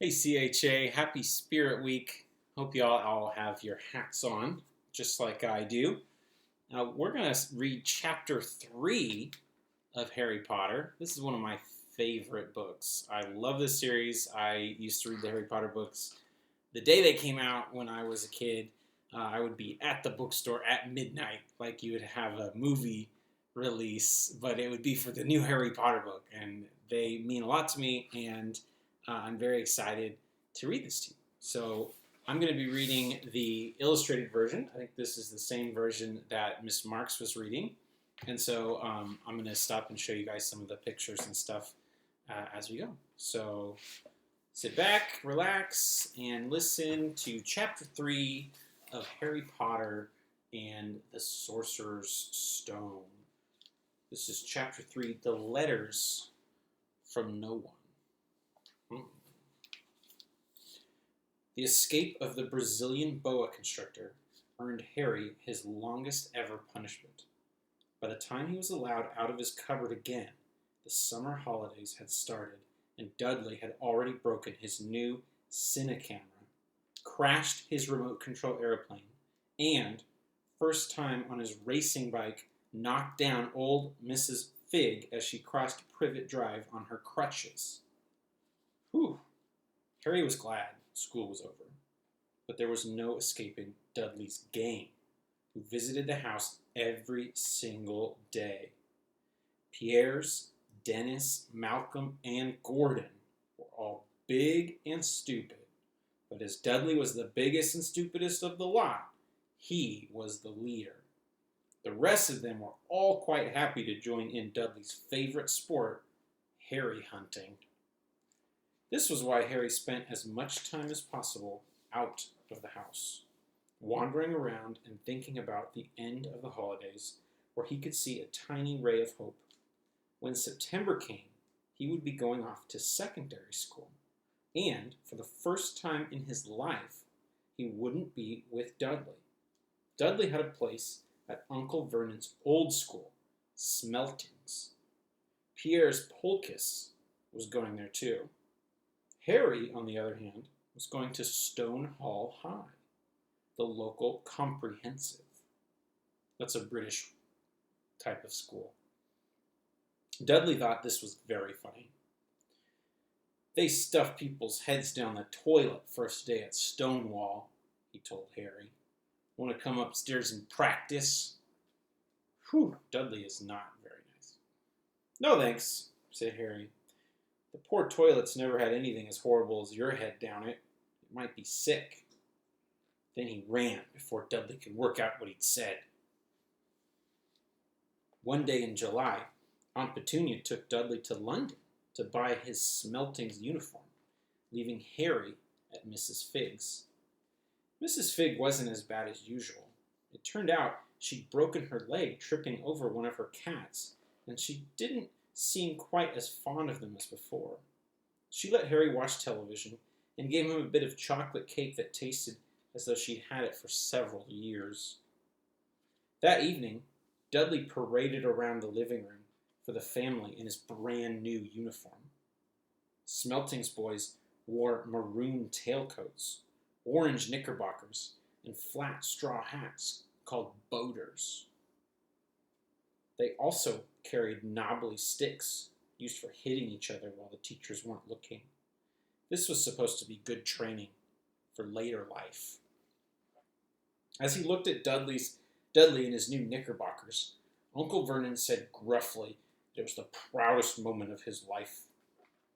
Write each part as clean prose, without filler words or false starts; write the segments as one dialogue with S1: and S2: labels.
S1: Hey CHA, happy Spirit Week. Hope you all have your hats on, just like I do. Now, we're going to read chapter 3 of Harry Potter. This is one of my favorite books. I love this series. I used to read the Harry Potter books the day they came out when I was a kid. I would be at the bookstore at midnight, like you would have a movie release, but it would be for the new Harry Potter book. And they mean a lot to me, and I'm very excited to read this to you. So I'm going to be reading the illustrated version. I think this is the same version that Miss Marks was reading. And so I'm going to stop and show you guys some of the pictures and stuff as we go. So sit back, relax, and listen to Chapter 3 of Harry Potter and the Sorcerer's Stone. This is Chapter 3, The Letters from No One. The escape of the Brazilian boa constrictor earned Harry his longest ever punishment. By the time he was allowed out of his cupboard again, the summer holidays had started, and Dudley had already broken his new Cinecamera, crashed his remote control airplane, and, first time on his racing bike, knocked down old Mrs. Figg as she crossed Privet Drive on her crutches. Whew! Harry was glad school was over, but there was no escaping Dudley's game, who visited the house every single day. Piers, Dennis, Malcolm, and Gordon were all big and stupid, but as Dudley was the biggest and stupidest of the lot, he was the leader. The rest of them were all quite happy to join in Dudley's favorite sport, Harry hunting. This was why Harry spent as much time as possible out of the house, wandering around and thinking about the end of the holidays, where he could see a tiny ray of hope. When September came, he would be going off to secondary school, and for the first time in his life, he wouldn't be with Dudley. Dudley had a place at Uncle Vernon's old school, Smeltings. Piers Polkiss was going there too. Harry, on the other hand, was going to Stonehall High, the local comprehensive. That's a British type of school. Dudley thought this was very funny. They stuff people's heads down the toilet first day at Stonewall, he told Harry. Want to come upstairs and practice? Whew, Dudley is not very nice. No thanks, said Harry. The poor toilet's never had anything as horrible as your head down it. It might be sick. Then he ran before Dudley could work out what he'd said. One day in July, Aunt Petunia took Dudley to London to buy his Smeltings uniform, leaving Harry at Mrs. Figg's. Mrs. Figg wasn't as bad as usual. It turned out she'd broken her leg tripping over one of her cats, and she didn't seem quite as fond of them as before. She let Harry watch television and gave him a bit of chocolate cake that tasted as though she'd had it for several years. That evening, Dudley paraded around the living room for the family in his brand new uniform. Smeltings boys wore maroon tailcoats, orange knickerbockers, and flat straw hats called boaters. They also carried knobbly sticks used for hitting each other while the teachers weren't looking. This was supposed to be good training for later life. As he looked at Dudley in his new knickerbockers, Uncle Vernon said gruffly that it was the proudest moment of his life.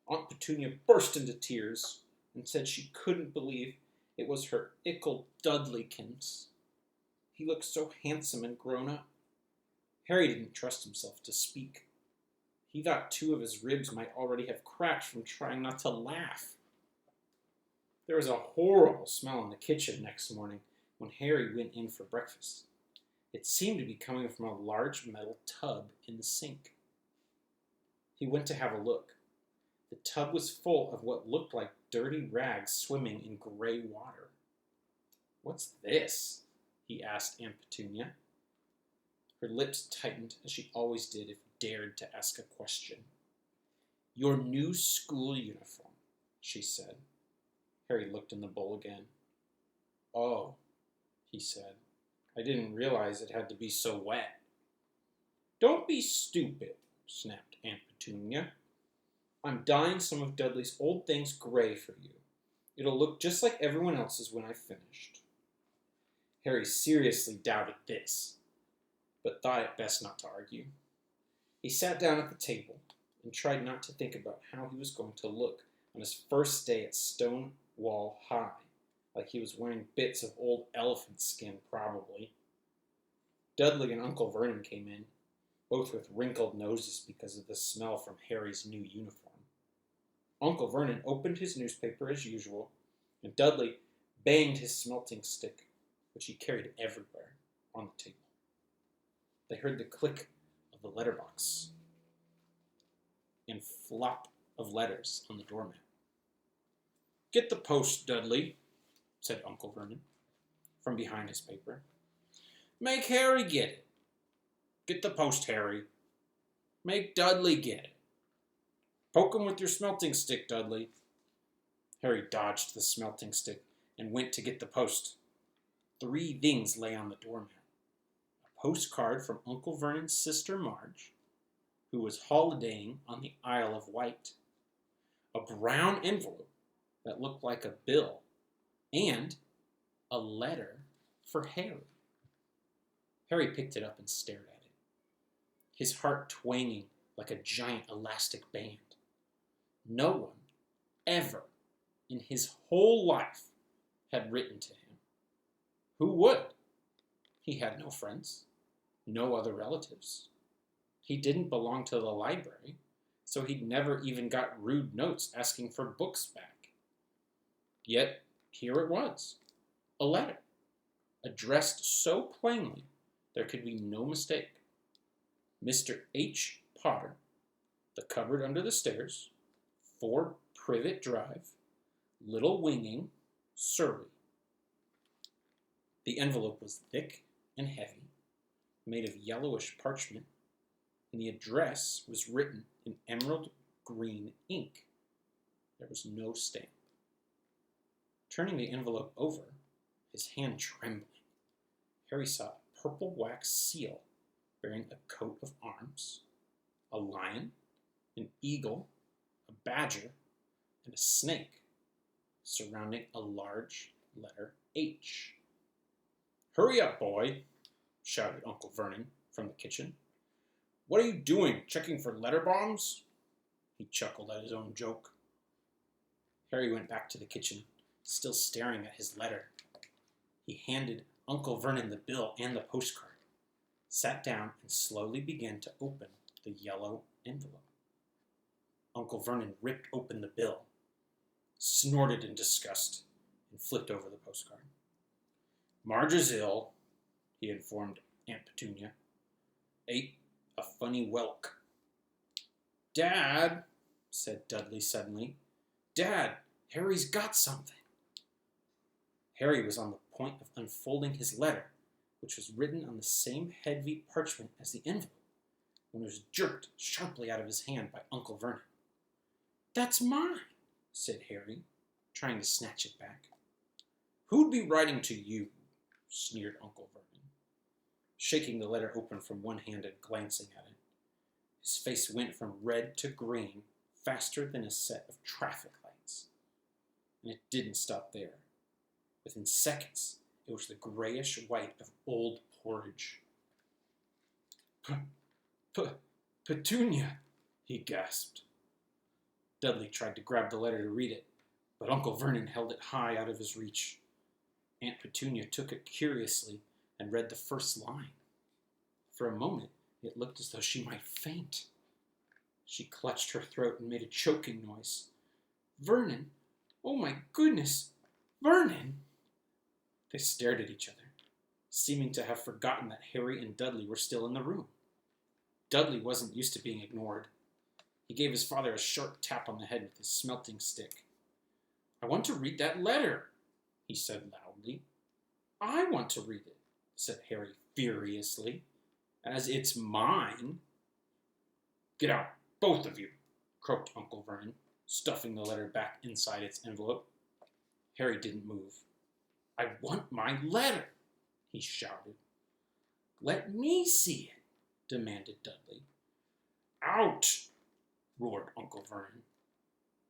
S1: Aunt Petunia burst into tears and said she couldn't believe it was her ickle Dudleykins. He looked so handsome and grown up. Harry didn't trust himself to speak. He thought two of his ribs might already have cracked from trying not to laugh. There was a horrible smell in the kitchen next morning when Harry went in for breakfast. It seemed to be coming from a large metal tub in the sink. He went to have a look. The tub was full of what looked like dirty rags swimming in gray water. "What's this?" he asked Aunt Petunia. Her lips tightened as she always did if dared to ask a question. "Your new school uniform," she said. Harry looked in the bowl again. "Oh," he said. "I didn't realize it had to be so wet." "Don't be stupid," snapped Aunt Petunia. "I'm dyeing some of Dudley's old things gray for you. It'll look just like everyone else's when I've finished." Harry seriously doubted this, but thought it best not to argue. He sat down at the table and tried not to think about how he was going to look on his first day at Stonewall High, like he was wearing bits of old elephant skin, probably. Dudley and Uncle Vernon came in, both with wrinkled noses because of the smell from Harry's new uniform. Uncle Vernon opened his newspaper as usual, and Dudley banged his smelting stick, which he carried everywhere, on the table. They heard the click of the letterbox and flop of letters on the doormat. "Get the post, Dudley," said Uncle Vernon, from behind his paper. "Make Harry get it." "Get the post, Harry." "Make Dudley get it." "Poke him with your smelting stick, Dudley." Harry dodged the smelting stick and went to get the post. 3 things lay on the doormat. A postcard from Uncle Vernon's sister Marge, who was holidaying on the Isle of Wight, a brown envelope that looked like a bill, and a letter for Harry. Harry picked it up and stared at it, his heart twanging like a giant elastic band. No one, ever, in his whole life, had written to him. Who would? He had no friends, no other relatives. He didn't belong to the library, so he'd never even got rude notes asking for books back. Yet, here it was, a letter, addressed so plainly there could be no mistake. Mr. H. Potter, The Cupboard Under the Stairs, 4 Privet Drive, Little Winging, Surrey. The envelope was thick and heavy, made of yellowish parchment, and the address was written in emerald green ink. There was no stamp. Turning the envelope over, his hand trembling, Harry saw a purple wax seal bearing a coat of arms, a lion, an eagle, a badger, and a snake surrounding a large letter H. "Hurry up, boy," shouted Uncle Vernon from the kitchen. "What are you doing, checking for letter bombs?" He chuckled at his own joke. Harry went back to the kitchen, still staring at his letter. He handed Uncle Vernon the bill and the postcard, sat down, and slowly began to open the yellow envelope. Uncle Vernon ripped open the bill, snorted in disgust, and flipped over the postcard. "Marge is ill," he informed Aunt Petunia. "Ate a funny whelk." "Dad," said Dudley suddenly. "Dad, Harry's got something." Harry was on the point of unfolding his letter, which was written on the same heavy parchment as the envelope, when it was jerked sharply out of his hand by Uncle Vernon. "That's mine," said Harry, trying to snatch it back. "Who'd be writing to you?" sneered Uncle Vernon, shaking the letter open from one hand and glancing at it. His face went from red to green faster than a set of traffic lights. And it didn't stop there. Within seconds, it was the grayish white of old porridge. "Petunia," he gasped. Dudley tried to grab the letter to read it, but Uncle Vernon held it high out of his reach. Aunt Petunia took it curiously and read the first line. For a moment, it looked as though she might faint. She clutched her throat and made a choking noise. "Vernon! Oh my goodness! Vernon!" They stared at each other, seeming to have forgotten that Harry and Dudley were still in the room. Dudley wasn't used to being ignored. He gave his father a sharp tap on the head with his smelting stick. "I want to read that letter," he said loudly. "I want to read it," said Harry furiously, "as it's mine." "Get out, both of you," croaked Uncle Vernon, stuffing the letter back inside its envelope. Harry didn't move. "I want my letter," he shouted. "Let me see it," demanded Dudley. "Out!" roared Uncle Vernon,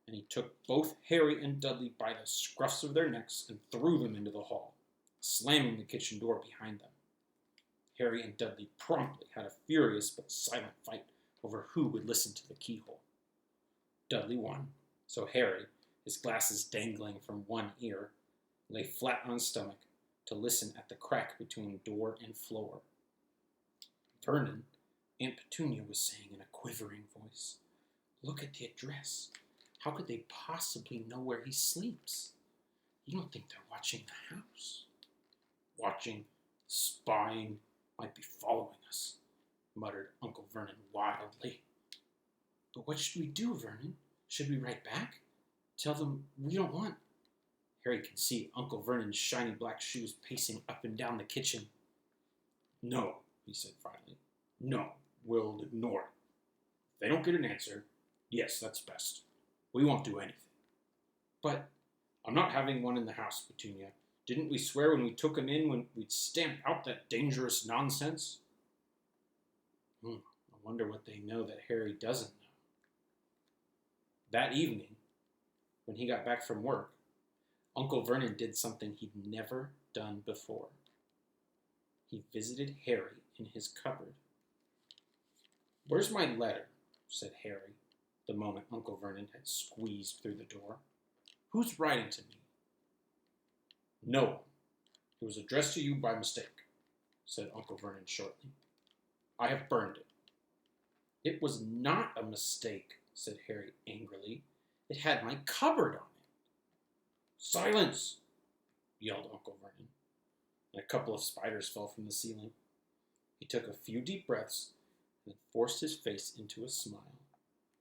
S1: and he took both Harry and Dudley by the scruffs of their necks and threw them into the hall, slamming the kitchen door behind them. Harry and Dudley promptly had a furious but silent fight over who would listen to the keyhole. Dudley won, so Harry, his glasses dangling from one ear, lay flat on his stomach to listen at the crack between door and floor. "Vernon," Aunt Petunia was saying in a quivering voice, "look at the address. How could they possibly know where he sleeps? You don't think they're watching the house?" "Watching, spying, might be following us," muttered Uncle Vernon wildly. "But what should we do, Vernon? Should we write back? Tell them we don't want—" Harry could see Uncle Vernon's shiny black shoes pacing up and down the kitchen. "No," he said finally. "No, we'll ignore it. If they don't get an answer, yes, that's best. We won't do anything." "But—" "I'm not having one in the house, Petunia. Didn't we swear when we took him in when we'd stamp out that dangerous nonsense?" I wonder what they know that Harry doesn't know. That evening, when he got back from work, Uncle Vernon did something he'd never done before. He visited Harry in his cupboard. "Where's my letter?" said Harry, the moment Uncle Vernon had squeezed through the door. "Who's writing to me?" "No one. It was addressed to you by mistake," said Uncle Vernon shortly. "I have burned it." "It was not a mistake," said Harry angrily. "It had my cupboard on it." "Silence!" yelled Uncle Vernon, and a couple of spiders fell from the ceiling. He took a few deep breaths and forced his face into a smile,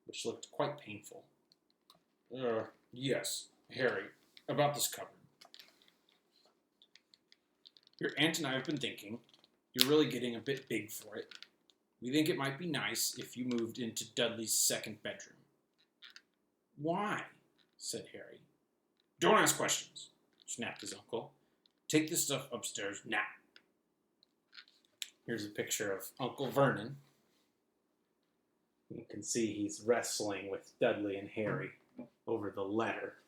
S1: which looked quite painful. Yes, Harry, about this cupboard. Your aunt and I have been thinking, you're really getting a bit big for it. We think it might be nice if you moved into Dudley's second bedroom." "Why?" said Harry. "Don't ask questions," snapped his uncle. "Take this stuff upstairs now." Here's a picture of Uncle Vernon. You can see he's wrestling with Dudley and Harry over the letter.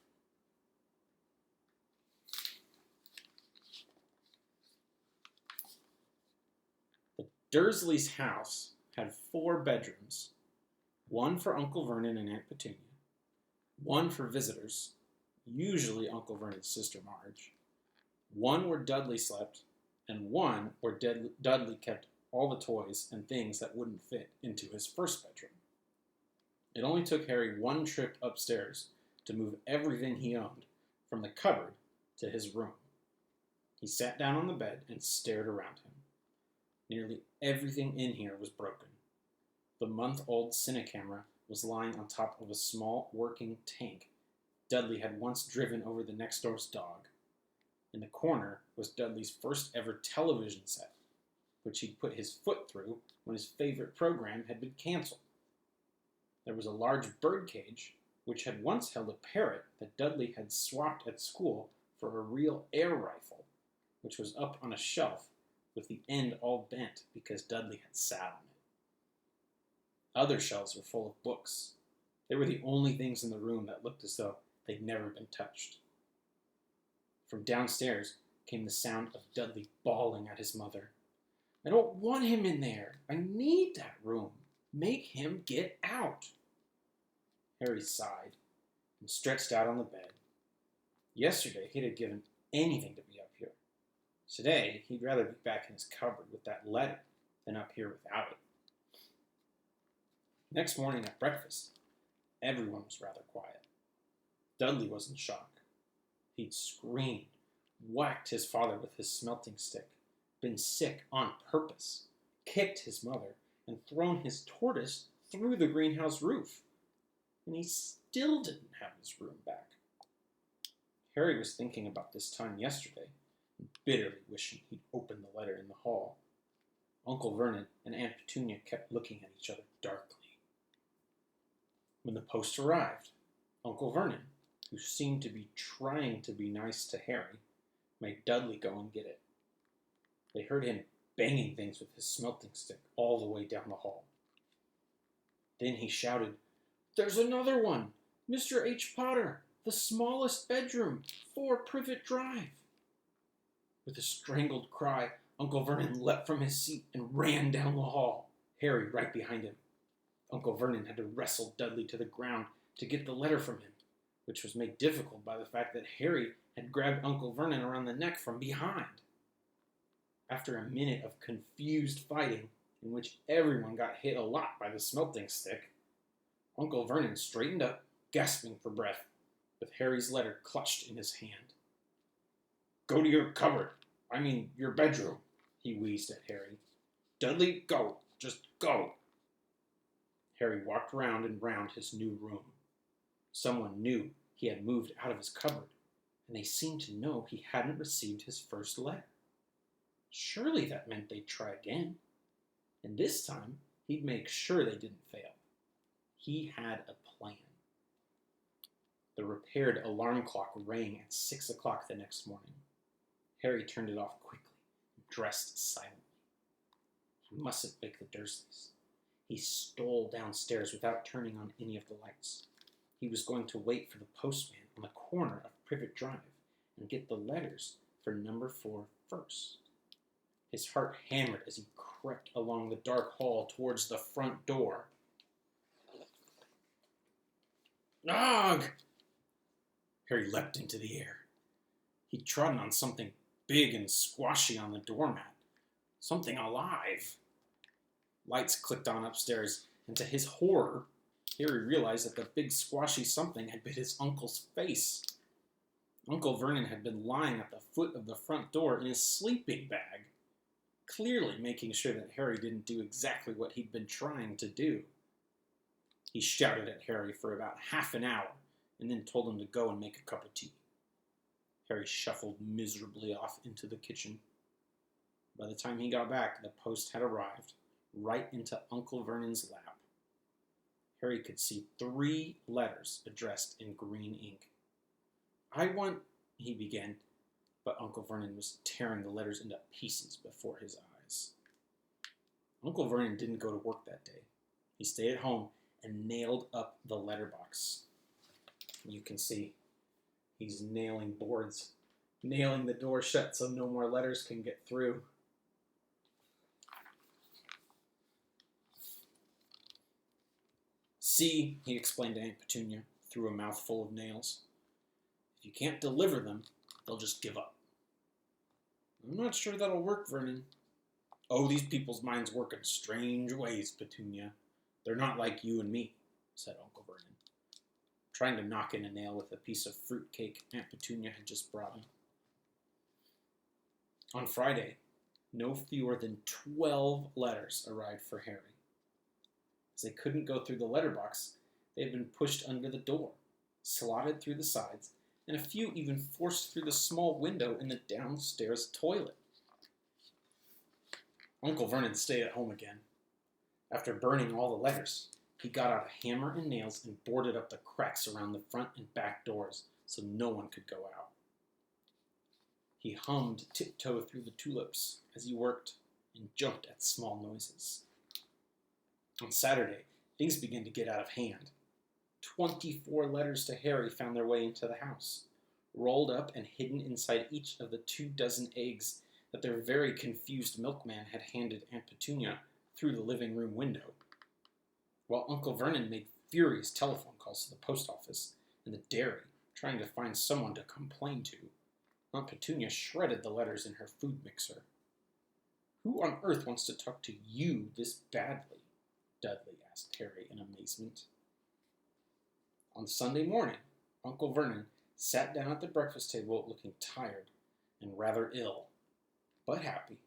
S1: The Dursleys' house had 4 bedrooms, one for Uncle Vernon and Aunt Petunia, one for visitors, usually Uncle Vernon's sister Marge, one where Dudley slept, and one where Dudley kept all the toys and things that wouldn't fit into his first bedroom. It only took Harry one trip upstairs to move everything he owned from the cupboard to his room. He sat down on the bed and stared around him. Nearly everything in here was broken. The month-old Cinecamera was lying on top of a small working tank Dudley had once driven over the next door's dog. In the corner was Dudley's first ever television set, which he'd put his foot through when his favorite program had been canceled. There was a large bird cage, which had once held a parrot that Dudley had swapped at school for a real air rifle, which was up on a shelf with the end all bent because Dudley had sat on it. Other shelves were full of books. They were the only things in the room that looked as though they'd never been touched. From downstairs came the sound of Dudley bawling at his mother. "I don't want him in there. I need that room. Make him get out." Harry sighed and stretched out on the bed. Yesterday he'd have given anything to be up here. Today he'd rather be back in his cupboard with that letter than up here without it. Next morning at breakfast, everyone was rather quiet. Dudley was in shock. He'd screamed, whacked his father with his smelting stick, been sick on purpose, kicked his mother, and thrown his tortoise through the greenhouse roof. And he still didn't have his room back. Harry was thinking about this time yesterday, and bitterly wishing he'd opened the letter in the hall. Uncle Vernon and Aunt Petunia kept looking at each other darkly. When the post arrived, Uncle Vernon, who seemed to be trying to be nice to Harry, made Dudley go and get it. They heard him banging things with his smelting stick all the way down the hall. Then he shouted, "There's another one! Mr. H. Potter, the smallest bedroom, 4 Privet Drive." With a strangled cry, Uncle Vernon leapt from his seat and ran down the hall, Harry right behind him. Uncle Vernon had to wrestle Dudley to the ground to get the letter from him, which was made difficult by the fact that Harry had grabbed Uncle Vernon around the neck from behind. After a minute of confused fighting, in which everyone got hit a lot by the smelting stick, Uncle Vernon straightened up, gasping for breath, with Harry's letter clutched in his hand. "Go to your cupboard. Your bedroom," he wheezed at Harry. "Dudley, go. Just go." Harry walked round and round his new room. Someone knew he had moved out of his cupboard, and they seemed to know he hadn't received his first letter. Surely that meant they'd try again. And this time, he'd make sure they didn't fail. He had a plan. The repaired alarm clock rang at 6 o'clock the next morning. Harry turned it off quickly and dressed silently. He mustn't wake the Dursleys. He stole downstairs without turning on any of the lights. He was going to wait for the postman on the corner of Privet Drive and get the letters for number 4 first. His heart hammered as he crept along the dark hall towards the front door. "Ugh!" Harry leapt into the air. He'd trodden on something big and squashy on the doormat. Something alive. Lights clicked on upstairs, and to his horror, Harry realized that the big squashy something had bit his uncle's face. Uncle Vernon had been lying at the foot of the front door in his sleeping bag, clearly making sure that Harry didn't do exactly what he'd been trying to do. He shouted at Harry for about half an hour, and then told him to go and make a cup of tea. Harry shuffled miserably off into the kitchen. By the time he got back, the post had arrived, right into Uncle Vernon's lap. Harry could see 3 letters addressed in green ink. "I want," he began, but Uncle Vernon was tearing the letters into pieces before his eyes. Uncle Vernon didn't go to work that day. He stayed at home and nailed up the letterbox. You can see he's nailing boards, nailing the door shut so no more letters can get through. "See," he explained to Aunt Petunia through a mouthful of nails, "if you can't deliver them, they'll just give up." "I'm not sure that'll work, Vernon." "Oh, these people's minds work in strange ways, Petunia. They're not like you and me," said Uncle Vernon, trying to knock in a nail with a piece of fruit cake Aunt Petunia had just brought him. On Friday, no fewer than 12 letters arrived for Harry. As they couldn't go through the letterbox, they had been pushed under the door, slotted through the sides, and a few even forced through the small window in the downstairs toilet. Uncle Vernon stayed at home again. After burning all the letters, he got out a hammer and nails and boarded up the cracks around the front and back doors so no one could go out. He hummed Tiptoe Through the Tulips as he worked and jumped at small noises. On Saturday, things began to get out of hand. 24 letters to Harry found their way into the house, rolled up and hidden inside each of the 24 eggs that their very confused milkman had handed Aunt Petunia through the living room window. While Uncle Vernon made furious telephone calls to the post office and the dairy, trying to find someone to complain to, Aunt Petunia shredded the letters in her food mixer. "Who on earth wants to talk to you this badly?" Dudley asked Harry in amazement. On Sunday morning, Uncle Vernon sat down at the breakfast table looking tired and rather ill, but happy.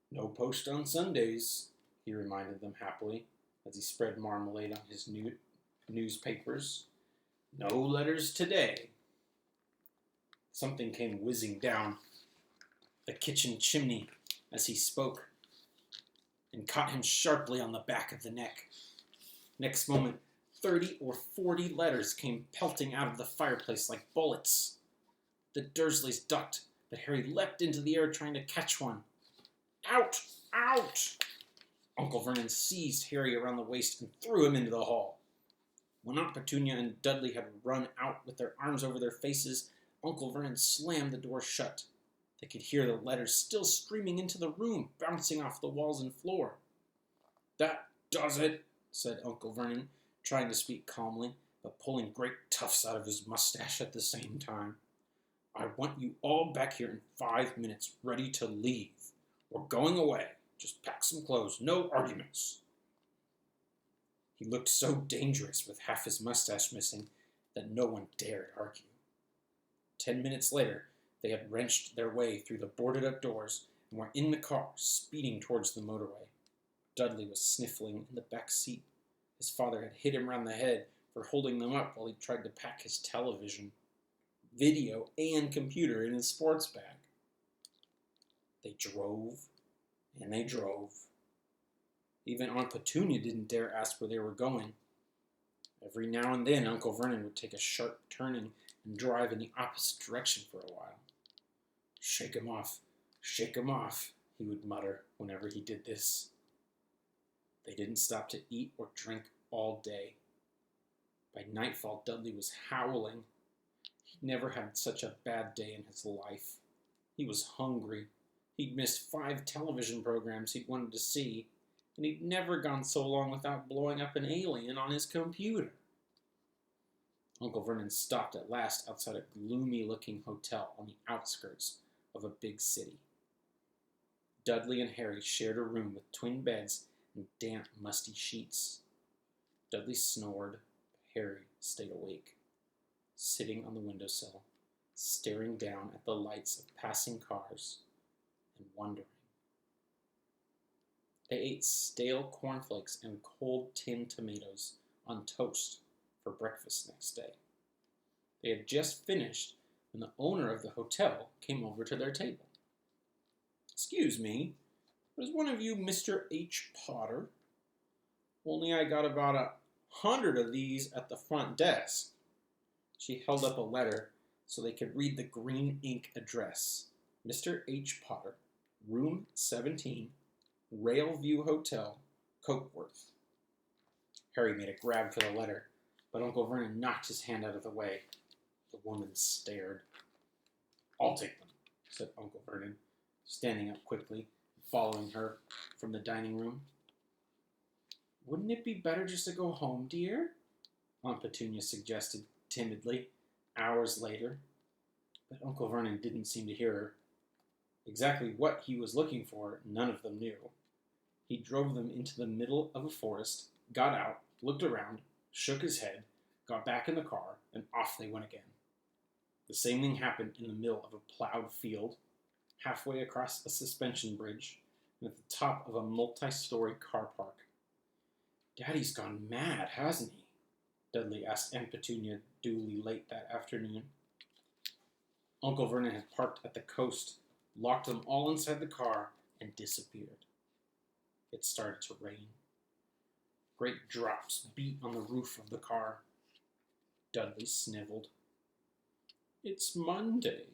S1: "No post on Sundays," he reminded them happily, as he spread marmalade on his newspapers. "No letters today." Something came whizzing down the kitchen chimney as he spoke, and caught him sharply on the back of the neck. Next moment, 30 or 40 letters came pelting out of the fireplace like bullets. The Dursleys ducked, but Harry leapt into the air trying to catch one. Out! Out! Uncle Vernon seized Harry around the waist and threw him into the hall. When Aunt Petunia and Dudley had run out with their arms over their faces, Uncle Vernon slammed the door shut. They could hear the letters still streaming into the room, bouncing off the walls and floor. "That does it," said Uncle Vernon, trying to speak calmly, but pulling great tufts out of his mustache at the same time. "I want you all back here in 5 minutes, ready to leave. We're going away. Just pack some clothes, no arguments." He looked so dangerous with half his mustache missing that no one dared argue. 10 minutes later, they had wrenched their way through the boarded-up doors and were in the car, speeding towards the motorway. Dudley was sniffling in the back seat. His father had hit him round the head for holding them up while he tried to pack his television, video, and computer in his sports bag. They drove, and they drove. Even Aunt Petunia didn't dare ask where they were going. Every now and then, Uncle Vernon would take a sharp turning and drive in the opposite direction for a while. Shake 'em off, he would mutter whenever he did this. They didn't stop to eat or drink all day. By nightfall, Dudley was howling. He'd never had such a bad day in his life. He was hungry. He'd missed 5 television programs he'd wanted to see, and he'd never gone so long without blowing up an alien on his computer. Uncle Vernon stopped at last outside a gloomy-looking hotel on the outskirts of a big city. Dudley and Harry shared a room with twin beds and damp, musty sheets. Dudley snored, but Harry stayed awake, sitting on the windowsill, staring down at the lights of passing cars and wondering. They ate stale cornflakes and cold tinned tomatoes on toast for breakfast next day. They had just finished when the owner of the hotel came over to their table. "Excuse me, was one of you Mr. H. Potter? Only I got about 100 of these at the front desk." She held up a letter so they could read the green ink address. Mr. H. Potter, room 17, Railview Hotel, Cokeworth. Harry made a grab for the letter, but Uncle Vernon knocked his hand out of the way. The woman stared. "I'll take them," said Uncle Vernon, standing up quickly and following her from the dining room. "Wouldn't it be better just to go home, dear?" Aunt Petunia suggested timidly, hours later. But Uncle Vernon didn't seem to hear her. Exactly what he was looking for, none of them knew. He drove them into the middle of a forest, got out, looked around, shook his head, got back in the car, and off they went again. The same thing happened in the middle of a plowed field, halfway across a suspension bridge, and at the top of a multi-story car park. "Daddy's gone mad, hasn't he?" Dudley asked Aunt Petunia duly late that afternoon. Uncle Vernon had parked at the coast, locked them all inside the car, and disappeared. It started to rain. Great drops beat on the roof of the car. Dudley sniveled. "It's Monday,"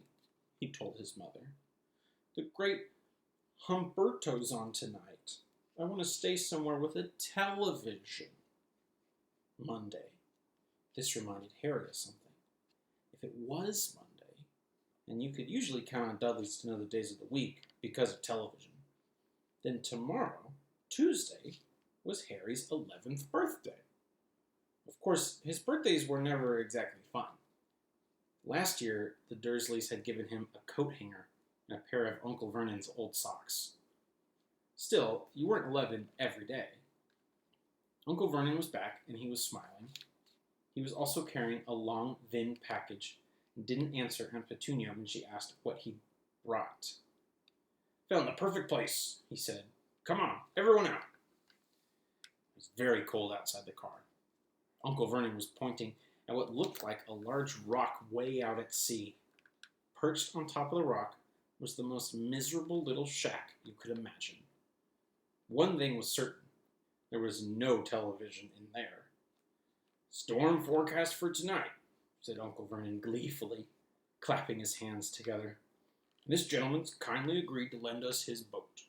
S1: he told his mother. "The great Humberto's on tonight. I want to stay somewhere with a television." Monday. This reminded Harry of something. If it was Monday, and you could usually count on Dudleys to know the days of the week because of television, then tomorrow, Tuesday, was Harry's 11th birthday. Of course, his birthdays were never exactly fun. Last year, the Dursleys had given him a coat hanger and a pair of Uncle Vernon's old socks. Still, you weren't 11 every day. Uncle Vernon was back, and he was smiling. He was also carrying a long, thin package and didn't answer Aunt Petunia when she asked what he brought. "Found the perfect place," he said. "Come on, everyone out." It was very cold outside the car. Uncle Vernon was pointing at what looked like a large rock way out at sea. Perched on top of the rock was the most miserable little shack you could imagine. One thing was certain. There was no television in there. "Storm forecast for tonight," said Uncle Vernon gleefully, clapping his hands together. "This gentleman's kindly agreed to lend us his boat."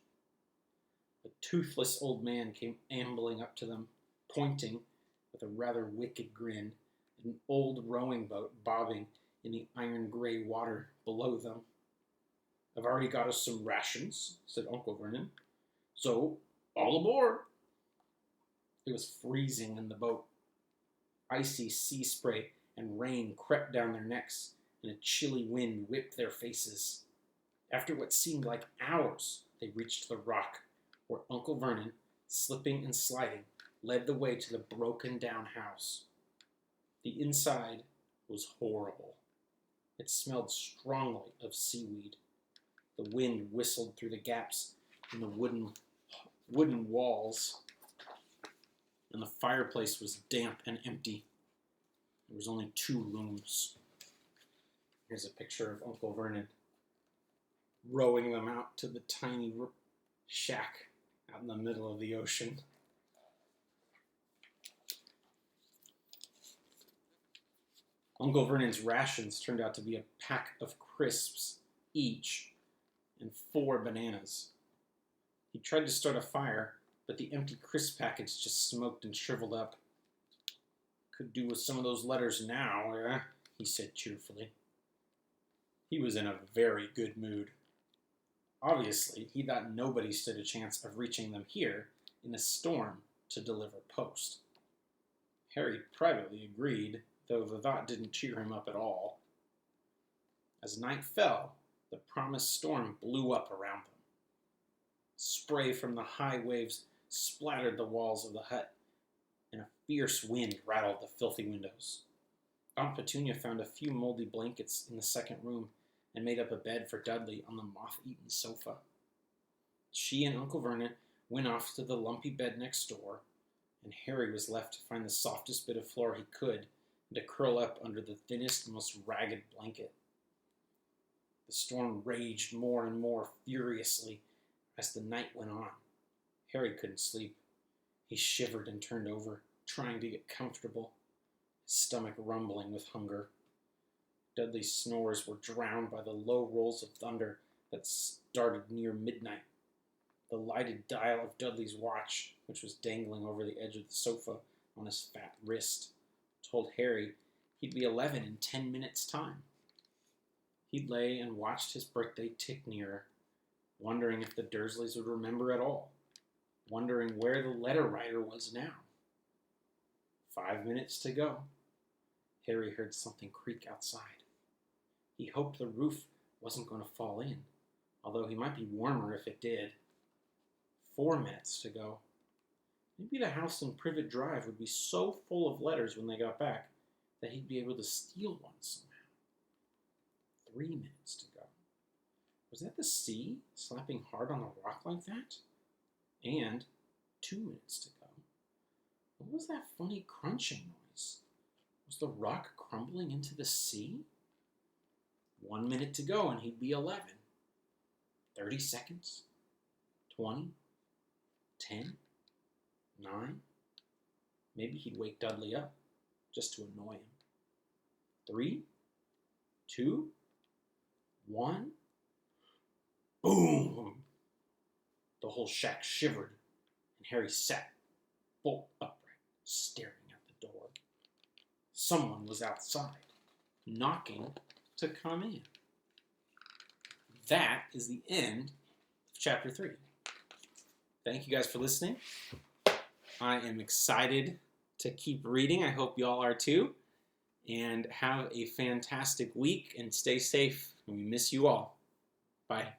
S1: A toothless old man came ambling up to them, pointing, with a rather wicked grin, at an old rowing boat bobbing in the iron-gray water below them. "I've already got us some rations," said Uncle Vernon, "so all aboard." It was freezing in the boat. Icy sea spray and rain crept down their necks, and a chilly wind whipped their faces. After what seemed like hours, they reached the rock, where Uncle Vernon, slipping and sliding, led the way to the broken-down house. The inside was horrible. It smelled strongly of seaweed. The wind whistled through the gaps in the wooden walls, and the fireplace was damp and empty. There was only 2 rooms. Here's a picture of Uncle Vernon rowing them out to the tiny shack out in the middle of the ocean. Uncle Vernon's rations turned out to be a pack of crisps each and 4 bananas. He tried to start a fire, but the empty crisp packets just smoked and shriveled up. "Could do with some of those letters now, he said cheerfully. He was in a very good mood. Obviously, he thought nobody stood a chance of reaching them here in a storm to deliver post. Harry privately agreed, though the thought didn't cheer him up at all. As night fell, the promised storm blew up around them. Spray from the high waves splattered the walls of the hut, and a fierce wind rattled the filthy windows. Aunt Petunia found a few moldy blankets in the second room and made up a bed for Dudley on the moth-eaten sofa. She and Uncle Vernon went off to the lumpy bed next door, and Harry was left to find the softest bit of floor he could and to curl up under the thinnest, most ragged blanket. The storm raged more and more furiously as the night went on. Harry couldn't sleep. He shivered and turned over, trying to get comfortable, his stomach rumbling with hunger. Dudley's snores were drowned by the low rolls of thunder that started near midnight. The lighted dial of Dudley's watch, which was dangling over the edge of the sofa on his fat wrist, told Harry he'd be 11 in 10 minutes' time. He lay and watched his birthday tick nearer, wondering if the Dursleys would remember at all, wondering where the letter writer was now. 5 minutes to go. Harry heard something creak outside. He hoped the roof wasn't going to fall in, although he might be warmer if it did. 4 minutes to go. Maybe the house in Privet Drive would be so full of letters when they got back that he'd be able to steal one somehow. 3 minutes to go. Was that the sea slapping hard on the rock like that? And 2 minutes to go. What was that funny crunching noise? Was the rock crumbling into the sea? 1 minute to go and he'd be 11. 30 seconds? 20? 10? 9? Maybe he'd wake Dudley up, just to annoy him. 3? 2? 1? Boom! The whole shack shivered, and Harry sat bolt upright, staring at the door. Someone was outside, knocking to come in. That is the end of Chapter 3. Thank you guys for listening. I am excited to keep reading. I hope y'all are too. And have a fantastic week and stay safe. And we miss you all. Bye.